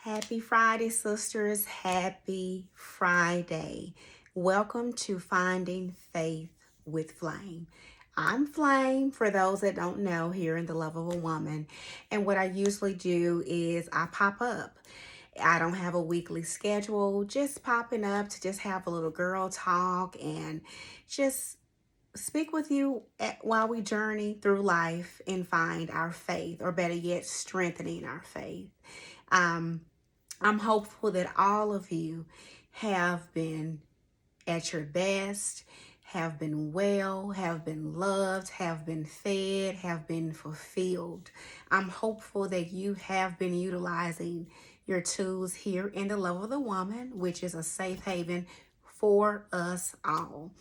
Happy Friday, sisters. Happy Friday. Welcome to Finding Faith with Flame. I'm Flame, for those that don't know, here in the Love of a Woman. And what I usually do is I pop up. I don't have a weekly schedule, just popping up to just have a little girl talk and just speak with you while we journey through life and find our faith, or better yet, strengthening our faith. Um, I'm hopeful that all of you have been at your best, have been well, have been loved, have been fed, have been fulfilled. I'm hopeful that you have been utilizing your tools here in the Love of the Woman, which is a safe haven for us all.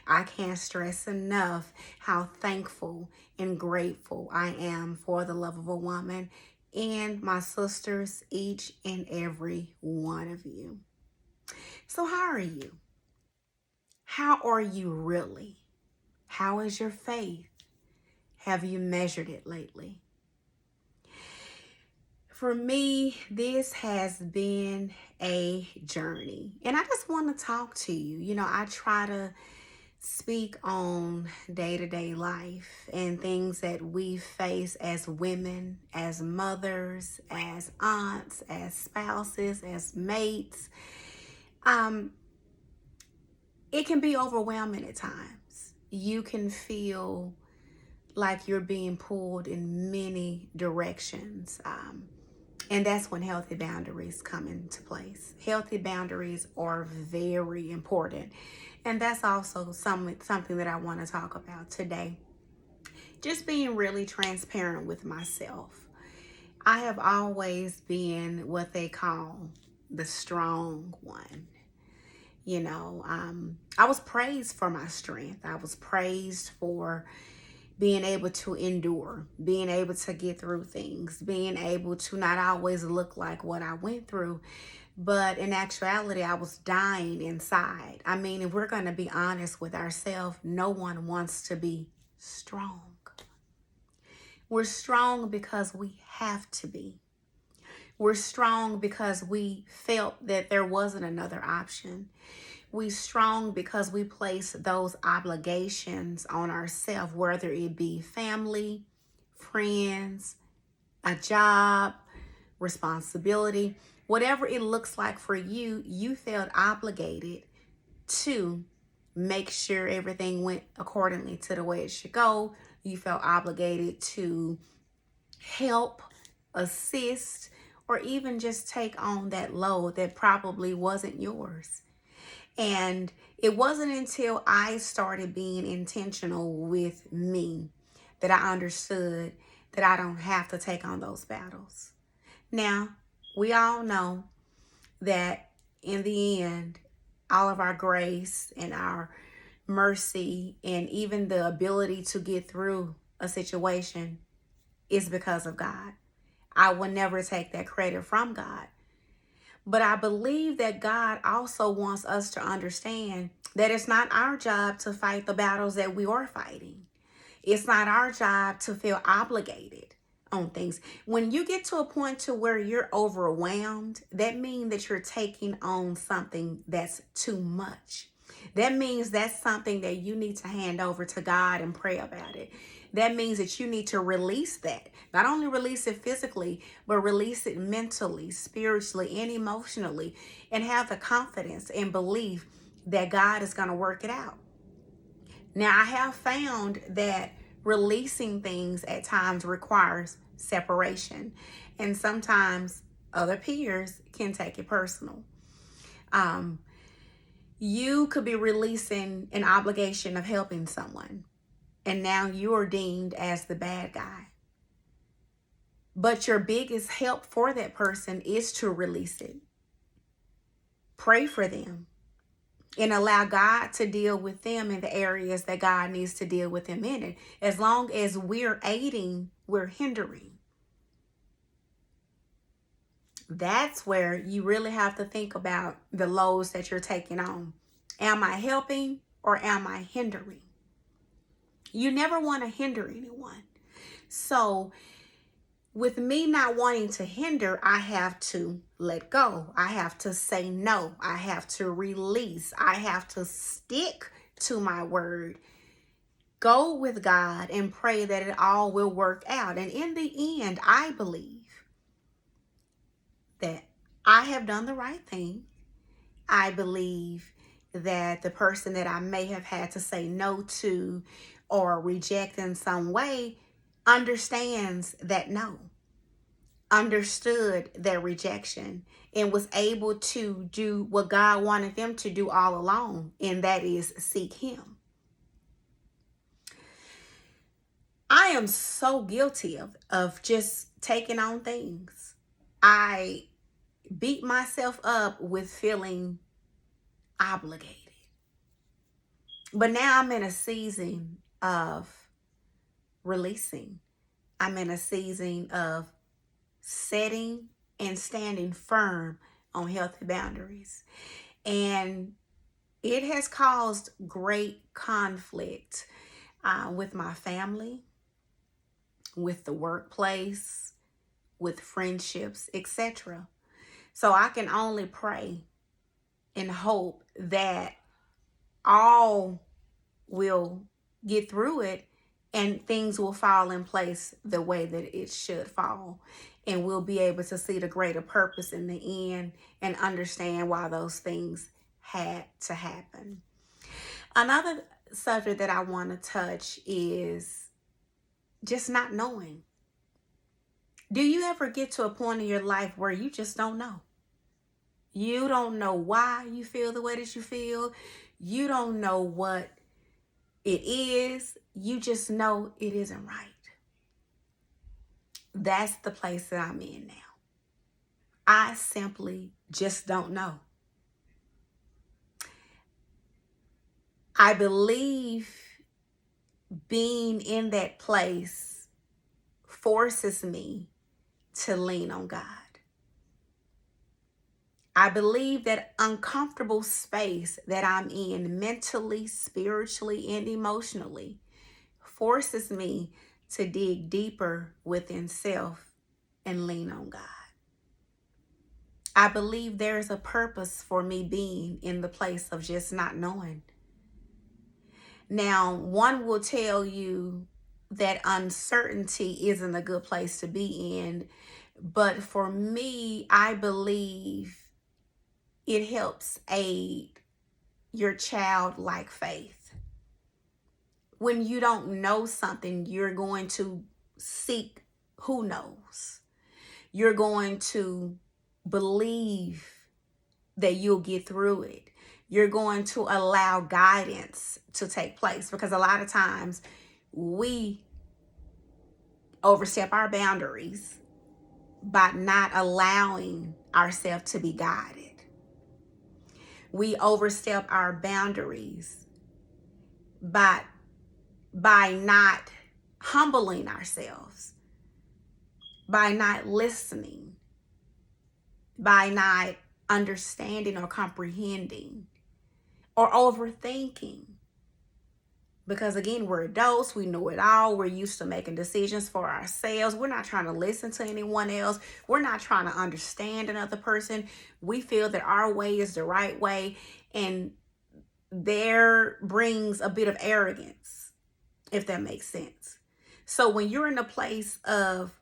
I can't stress enough how thankful and grateful I am for the Love of a Woman and my sisters, each and every one of you. So, how are you? How are you really? How is your faith? Have you measured it lately? For me, this has been a journey, and I just want to talk to you. I try to speak on day-to-day life and things that we face as women, as mothers, as aunts, as spouses, as mates. Um, it can be overwhelming at times. You can feel like you're being pulled in many directions. And that's when healthy boundaries come into place. Healthy boundaries are very important. And that's also something that I want to talk about today. Just being really transparent with myself. I have always been what they call the strong one. I was praised for my strength. I was praised for being able to endure, being able to get through things, being able to not always look like what I went through, but in actuality, I was dying inside. I mean, if we're going to be honest with ourselves, no one wants to be strong. We're strong because we have to be. We're strong because we felt that there wasn't another option. We're strong because we place those obligations on ourselves, whether it be family, friends, a job, responsibility, whatever it looks like for you, you felt obligated to make sure everything went accordingly to the way it should go. You felt obligated to help, assist, or even just take on that load that probably wasn't yours. And it wasn't until I started being intentional with me that I understood that I don't have to take on those battles. Now, we all know that in the end, all of our grace and our mercy and even the ability to get through a situation is because of God. I will never take that credit from God. But I believe that God also wants us to understand that it's not our job to fight the battles that we are fighting. It's not our job to feel obligated on things. When you get to a point to where you're overwhelmed, that means that you're taking on something that's too much. That means that's something that you need to hand over to God and pray about it. That means that you need to release that. Not only release it physically, but release it mentally, spiritually, and emotionally, and have the confidence and belief that God is going to work it out. Now, I have found that releasing things at times requires separation, and sometimes other peers can take it personal. You could be releasing an obligation of helping someone, and now you're deemed as the bad guy. But your biggest help for that person is to release it. Pray for them and allow God to deal with them in the areas that God needs to deal with them in it. As long as we're aiding, we're hindering. That's where you really have to think about the loads that you're taking on. Am I helping or am I hindering? You never want to hinder anyone. So with me not wanting to hinder, I have to let go. I have to say no. I have to release. I have to stick to my word. Go with God and pray that it all will work out. And in the end, I believe that I have done the right thing. I believe that the person that I may have had to say no to or reject in some way understands that no, understood their rejection, and was able to do what God wanted them to do all along, and that is seek Him. I am so guilty of just taking on things. I beat myself up with feeling obligated. But now I'm in a season of releasing. I'm in a season of setting and standing firm on healthy boundaries. And it has caused great conflict with my family, with the workplace, with friendships, etc. So I can only pray and hope that all will get through it and things will fall in place the way that it should fall. And we'll be able to see the greater purpose in the end and understand why those things had to happen. Another subject that I want to touch is just not knowing. Do you ever get to a point in your life where you just don't know? You don't know why you feel the way that you feel. You don't know what it is. You just know it isn't right. That's the place that I'm in now. I simply just don't know. I believe being in that place forces me to lean on God. I believe that uncomfortable space that I'm in mentally, spiritually, and emotionally forces me to dig deeper within self and lean on God. I believe there is a purpose for me being in the place of just not knowing. Now, one will tell you that uncertainty isn't a good place to be in, but for me, I believe it helps aid your childlike faith. When you don't know something, you're going to seek who knows. You're going to believe that you'll get through it. You're going to allow guidance to take place, because a lot of times we overstep our boundaries by not allowing ourselves to be guided. We overstep our boundaries by not humbling ourselves, by not listening, by not understanding or comprehending, or overthinking. Because again, we're adults, we know it all, we're used to making decisions for ourselves. We're not trying to listen to anyone else. We're not trying to understand another person. We feel that our way is the right way, and there brings a bit of arrogance, if that makes sense. So when you're in a place of,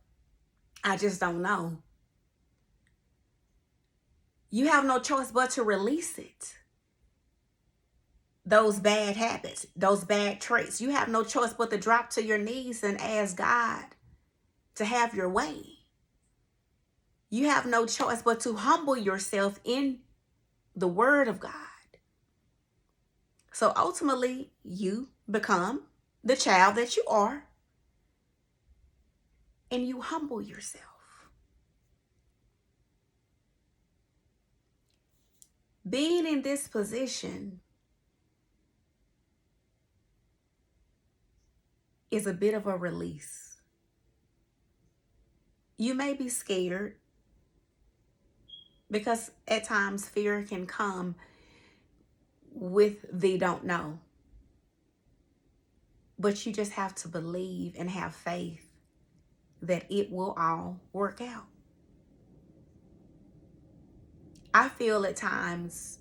I just don't know, you have no choice but to release it. Those bad habits, those bad traits, you have no choice but to drop to your knees and ask God to have your way. You have no choice but to humble yourself in the word of God. So ultimately, you become the child that you are, and you humble yourself. Being in this position is a bit of a release. You may be scared, because at times fear can come with the don't know. But you just have to believe and have faith that it will all work out. I feel at times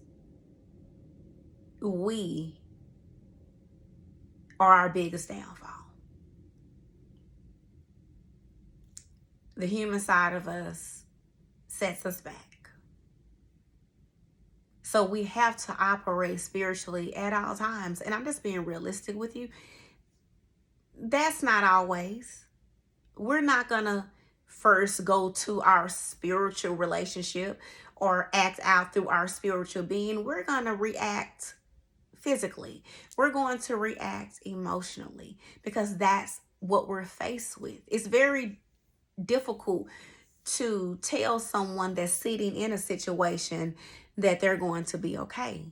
we are our biggest downfall. The human side of us sets us back. So we have to operate spiritually at all times. And I'm just being realistic with you. That's not always. We're not going to first go to our spiritual relationship or act out through our spiritual being. We're going to react physically. We're going to react emotionally because that's what we're faced with. It's very difficult to tell someone that's sitting in a situation that they're going to be okay.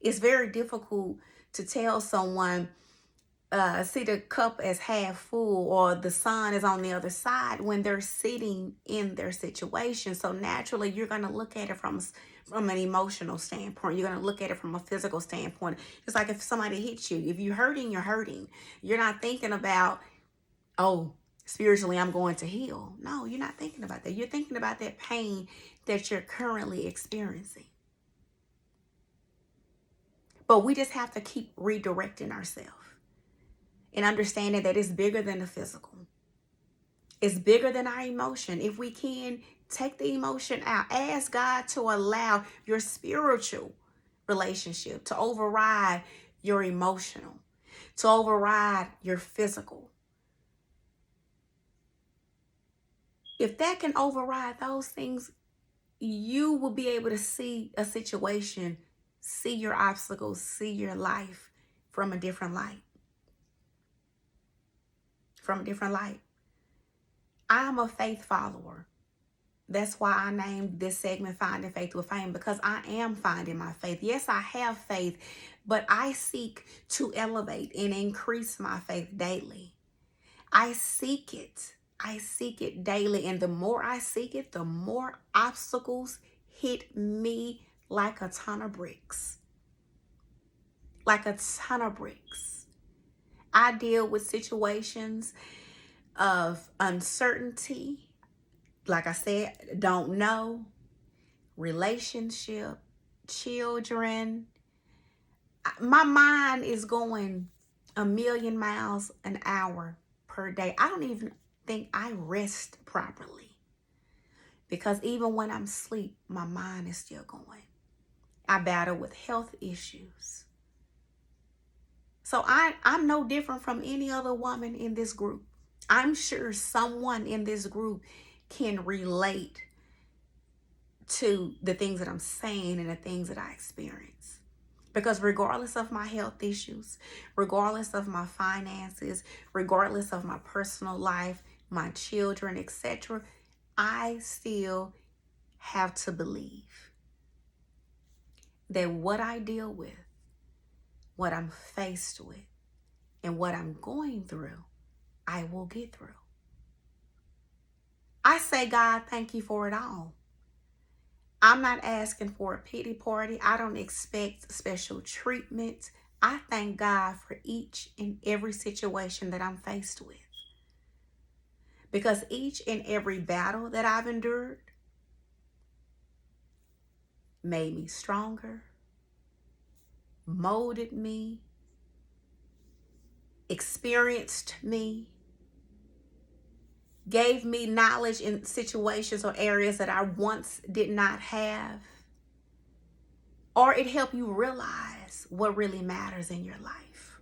It's very difficult to tell someone, see the cup as half full or the sun is on the other side when they're sitting in their situation. So naturally, you're going to look at it from an emotional standpoint. You're going to look at it from a physical standpoint. It's like if somebody hits you, if you're hurting, you're hurting. You're not thinking about, oh, spiritually, I'm going to heal. No, you're not thinking about that. You're thinking about that pain that you're currently experiencing. But we just have to keep redirecting ourselves and understanding that it's bigger than the physical. It's bigger than our emotion. If we can, take the emotion out. Ask God to allow your spiritual relationship to override your emotional, to override your physical. If that can override those things, you will be able to see a situation, see your obstacles, see your life from a different light. From a different light. I'm a faith follower. That's why I named this segment Finding Faith with Fame, because I am finding my faith. Yes, I have faith, but I seek to elevate and increase my faith daily. I seek it. I seek it daily. And the more I seek it, the more obstacles hit me like a ton of bricks. Like a ton of bricks. I deal with situations of uncertainty. Like I said, don't know, relationship, children. My mind is going 1,000,000 miles an hour per day. I don't even think I rest properly because even when I'm asleep, my mind is still going. I battle with health issues. So I'm no different from any other woman in this group. I'm sure someone in this group can relate to the things that I'm saying and the things that I experience. Because regardless of my health issues, regardless of my finances, regardless of my personal life, my children, etc., I still have to believe that what I deal with, what I'm faced with, and what I'm going through, I will get through. I say, God, thank you for it all. I'm not asking for a pity party. I don't expect special treatment. I thank God for each and every situation that I'm faced with. Because each and every battle that I've endured made me stronger, molded me, experienced me, gave me knowledge in situations or areas that I once did not have. Or it helped you realize what really matters in your life.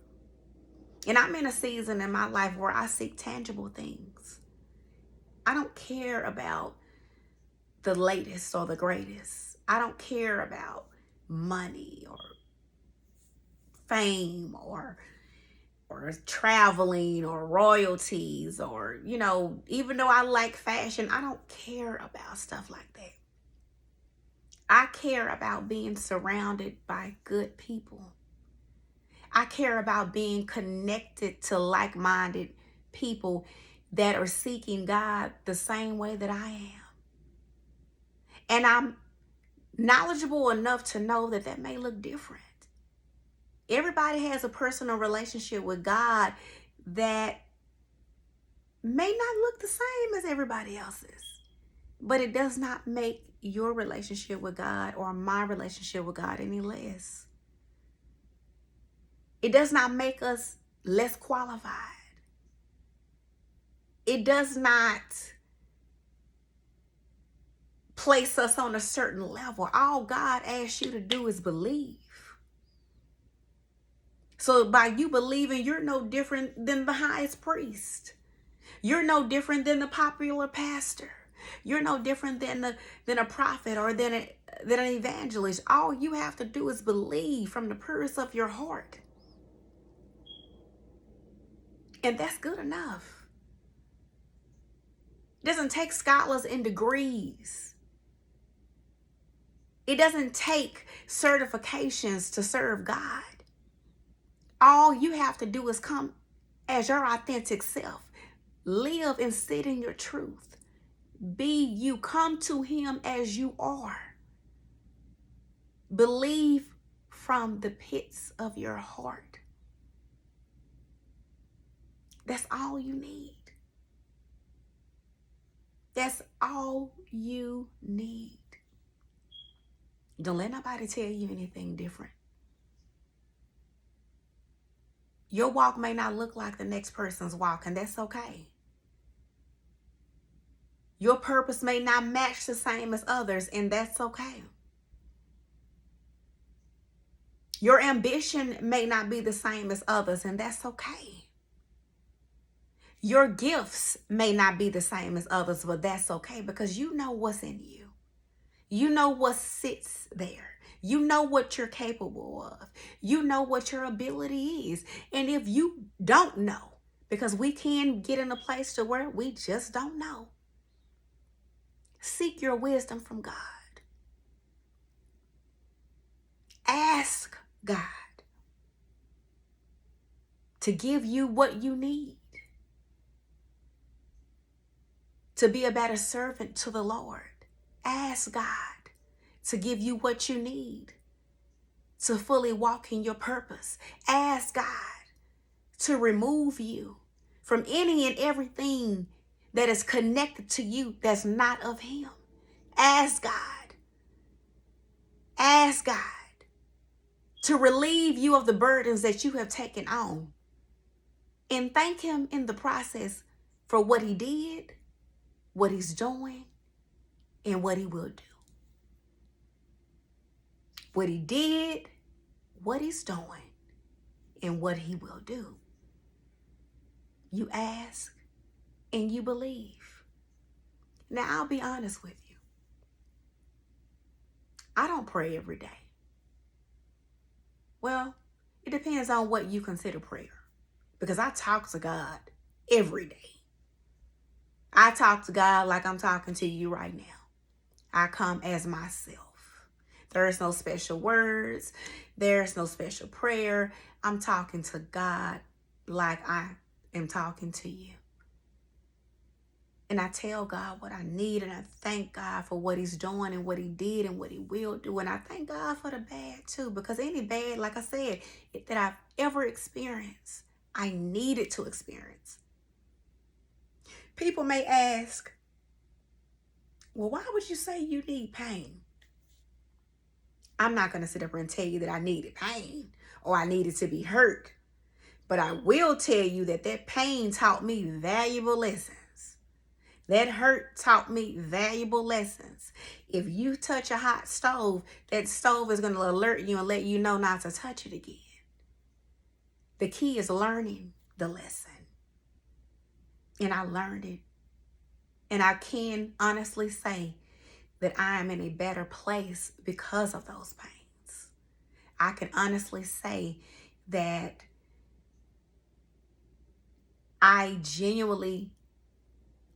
And I'm in a season in my life where I seek tangible things. I don't care about the latest or the greatest. I don't care about money or fame or traveling or royalties or, even though I like fashion, I don't care about stuff like that. I care about being surrounded by good people. I care about being connected to like-minded people that are seeking God the same way that I am. And I'm knowledgeable enough to know that that may look different. Everybody has a personal relationship with God that may not look the same as everybody else's, but it does not make your relationship with God or my relationship with God any less. It does not make us less qualified. It does not place us on a certain level. All God asks you to do is believe. So by you believing, you're no different than the highest priest. You're no different than the popular pastor. You're no different than a prophet or than an evangelist. All you have to do is believe from the purest of your heart. And that's good enough. It doesn't take scholars and degrees. It doesn't take certifications to serve God. All you have to do is come as your authentic self. Live and sit in your truth. Be you. Come to him as you are. Believe from the pits of your heart. That's all you need. That's all you need. Don't let nobody tell you anything different. Your walk may not look like the next person's walk, and that's okay. Your purpose may not match the same as others, and that's okay. Your ambition may not be the same as others, and that's okay. Your gifts may not be the same as others, but that's okay, because you know what's in you. You know what sits there. You know what you're capable of. You know what your ability is. And if you don't know, because we can get in a place to where we just don't know, seek your wisdom from God. Ask God to give you what you need to be a better servant to the Lord. Ask God to give you what you need to fully walk in your purpose. Ask God to remove you from any and everything that is connected to you that's not of him. Ask God. Ask God to relieve you of the burdens that you have taken on. And thank him in the process for what he did, what he's doing, and what he will do. What he did, what he's doing, and what he will do. You ask and you believe. Now, I'll be honest with you. I don't pray every day. Well, it depends on what you consider prayer. Because I talk to God every day. I talk to God like I'm talking to you right now. I come as myself. There's no special words. There's no special prayer. I'm talking to God like I am talking to you. And I tell God what I need, and I thank God for what he's doing and what he did and what he will do. And I thank God for the bad too, because any bad, like I said, that I've ever experienced, I needed to experience. People may ask, well, why would you say you need pain? I'm not going to sit up and tell you that I needed pain or I needed to be hurt. But I will tell you that that pain taught me valuable lessons. That hurt taught me valuable lessons. If you touch a hot stove, that stove is going to alert you and let you know not to touch it again. The key is learning the lesson. And I learned it. And I can honestly say that I am in a better place because of those pains. I can honestly say that I genuinely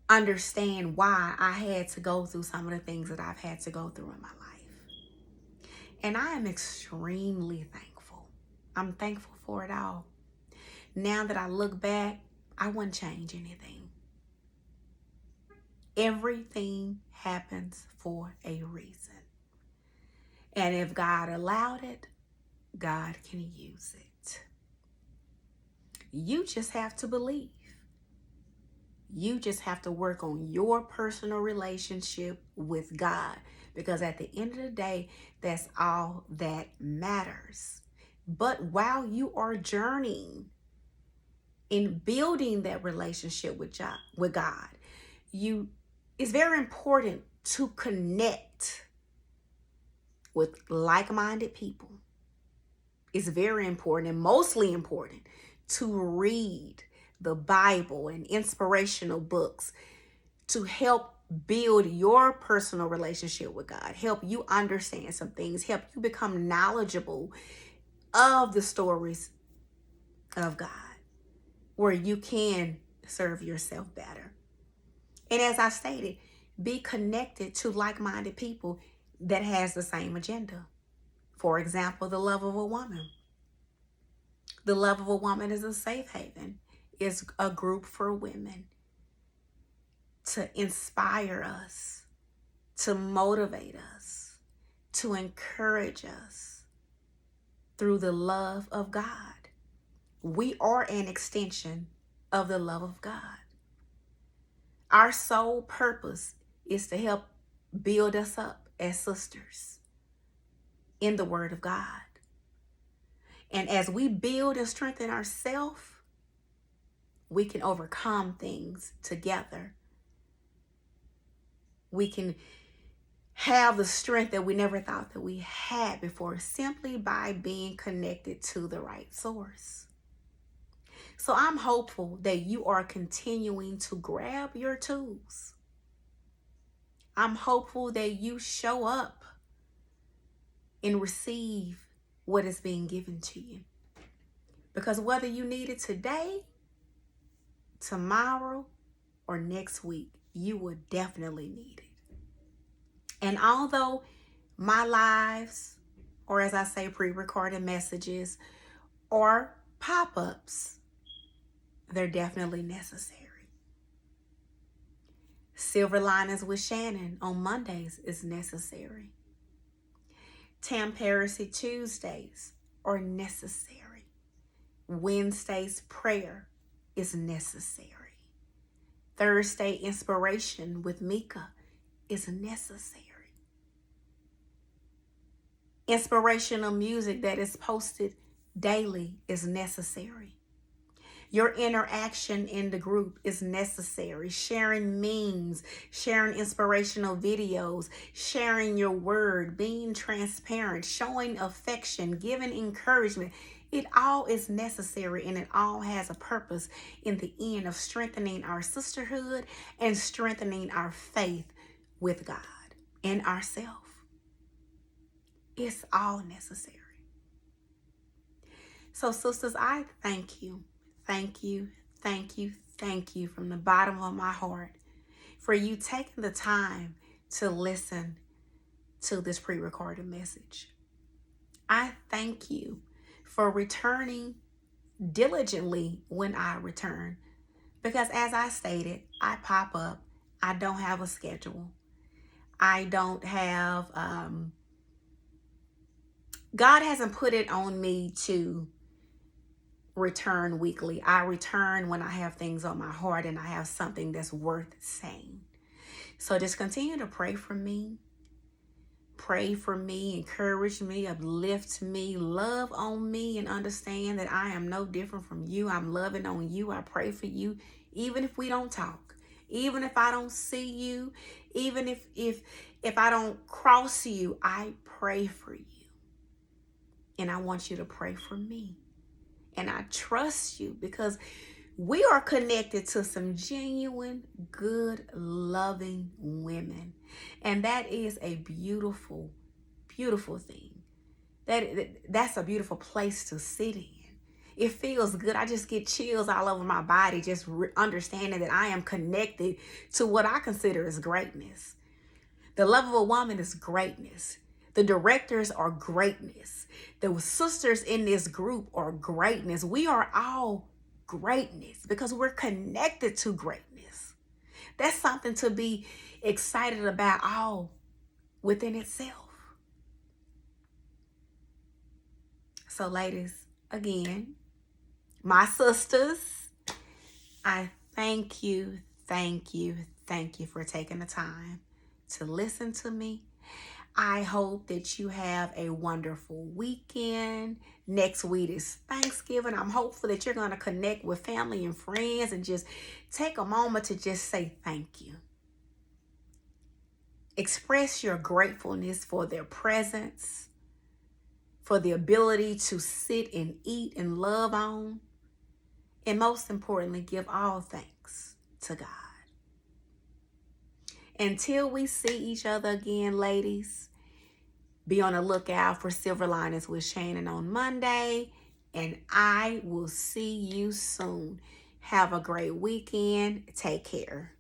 understand why I had to go through some of the things that I've had to go through in my life. And I am extremely thankful. I'm thankful for it all. Now that I look back, I wouldn't change anything. Everything happens for a reason. And if God allowed it, God can use it. You just have to believe. You just have to work on your personal relationship with God, because at the end of the day, that's all that matters. But while you are journeying in building that relationship with God, it's very important to connect with like-minded people. It's very important, and mostly important, to read the Bible and inspirational books to help build your personal relationship with God, help you understand some things, help you become knowledgeable of the stories of God, where you can serve yourself better. And as I stated, be connected to like-minded people that has the same agenda. For example, the Love of a Woman. The Love of a Woman is a safe haven. It's a group for women to inspire us, to motivate us, to encourage us through the love of God. We are an extension of the love of God. Our sole purpose is to help build us up as sisters in the Word of God. And as we build and strengthen ourselves, we can overcome things together. We can have the strength that we never thought that we had before, simply by being connected to the right source. So I'm hopeful that you are continuing to grab your tools. I'm hopeful that you show up and receive what is being given to you. Because whether you need it today, tomorrow, or next week, you will definitely need it. And although my lives, or as I say, pre-recorded messages or pop-ups, they're definitely necessary. Silver Linings with Shannon on Mondays is necessary. Tamperisy Tuesdays are necessary. Wednesday's prayer is necessary. Thursday inspiration with Mika is necessary. Inspirational music that is posted daily is necessary. Your interaction in the group is necessary. Sharing memes, sharing inspirational videos, sharing your word, being transparent, showing affection, giving encouragement. It all is necessary, and it all has a purpose in the end of strengthening our sisterhood and strengthening our faith with God and ourselves. It's all necessary. So, sisters, I thank you. Thank you, thank you, thank you from the bottom of my heart for you taking the time to listen to this pre-recorded message. I thank you for returning diligently when I return, because as I stated, I pop up. I don't have a schedule. I don't have, God hasn't put it on me to return weekly. I return when I have things on my heart and I have something that's worth saying. So just continue to pray for me. Pray for me, encourage me, uplift me, love on me, and understand that I am no different from you. I'm loving on you. I pray for you, even if we don't talk, even if I don't see you, even if I don't cross you, I pray for you. And I want you to pray for me. And I trust you, because we are connected to some genuine, good, loving women. And that is a beautiful, beautiful thing. That's a beautiful place to sit in. It feels good. I just get chills all over my body, just understanding that I am connected to what I consider as greatness. The Love of a Woman is greatness. The directors are greatness. The sisters in this group are greatness. We are all greatness because we're connected to greatness. That's something to be excited about all within itself. So ladies, again, my sisters, I thank you, thank you. Thank you for taking the time to listen to me. I hope that you have a wonderful weekend. Next week is Thanksgiving. I'm hopeful that you're going to connect with family and friends and just take a moment to just say thank you. Express your gratefulness for their presence, for the ability to sit and eat and love on, and most importantly, give all thanks to God. Until we see each other again, ladies, be on the lookout for Silver Linings with Shannon on Monday, and I will see you soon. Have a great weekend. Take care.